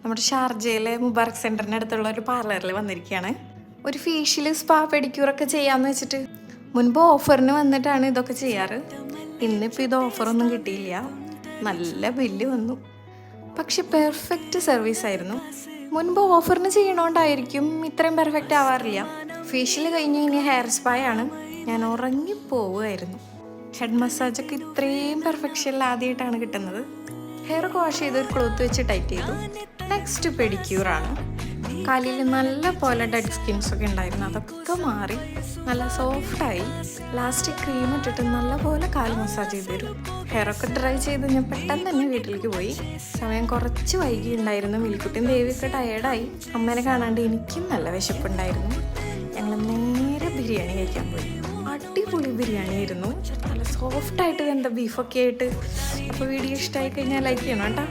നമ്മുടെ ഷാർജയിലെ മുബാറക് സെൻറ്ററിൻ്റെ അടുത്തുള്ള ഒരു പാർലറിൽ വന്നിരിക്കുകയാണ്. ഒരു ഫേഷ്യൽ സ്പാ പെഡിക്യൂറൊക്കെ ചെയ്യാമെന്ന് വെച്ചിട്ട്. മുൻപ് ഓഫറിന് വന്നിട്ടാണ് ഇതൊക്കെ ചെയ്യാറ്. ഇന്നിപ്പോൾ ഇത് ഓഫറൊന്നും കിട്ടിയില്ല. നല്ല ബില്ല് വന്നു. പക്ഷെ പെർഫെക്റ്റ് സർവീസ് ആയിരുന്നു. മുൻപ് ഓഫറിന് ചെയ്യണോണ്ടായിരിക്കും ഇത്രയും പെർഫെക്റ്റ് ആവാറില്ല. ഫേഷ്യൽ കഴിഞ്ഞ് ഇനി ഹെയർ സ്പാ ആണ്. ഞാൻ ഉറങ്ങിപ്പോവുമായിരുന്നു. ഹെഡ് മസാജൊക്കെ ഇത്രയും പെർഫെക്ഷനിൽ ആദ്യമായിട്ടാണ് കിട്ടുന്നത്. ഹെയർ വാഷ് ചെയ്ത് ഒരു ക്ലോത്ത് വെച്ച് ടൈറ്റ് ചെയ്തു. നെക്സ്റ്റ് പെഡിക്യൂറാണ്. കാലിൽ നല്ല പോലെ ഡെഡ് സ്കിൻസൊക്കെ ഉണ്ടായിരുന്നു. അതൊക്കെ മാറി നല്ല സോഫ്റ്റായി. ലാസ്റ്റ് ക്രീം ഇട്ടിട്ട് നല്ല പോലെ കാൽ മസാജ് ചെയ്ത് തരും. ഹെയറൊക്കെ ഡ്രൈ ചെയ്ത് ഞാൻ പെട്ടെന്ന് തന്നെ വീട്ടിലേക്ക് പോയി. സമയം കുറച്ച് വൈകി ഉണ്ടായിരുന്നു. മിൽക്കുട്ടിയും ദേവിയൊക്കെ ടയേർഡായി. അമ്മേനെ കാണാണ്ട് എനിക്കും നല്ല വിശപ്പുണ്ടായിരുന്നു. ഞങ്ങൾ നേരെ ബിരിയാണി കഴിക്കാൻ പോയി. അടിപൊളി ബിരിയാണി ആയിരുന്നു. നല്ല സോഫ്റ്റായിട്ട് വെന്ത ബീഫൊക്കെ ആയിട്ട്. അപ്പോൾ വീഡിയോ ഇഷ്ടമായി കഴിഞ്ഞാൽ ലൈക്ക് ചെയ്യണം കേട്ടോ.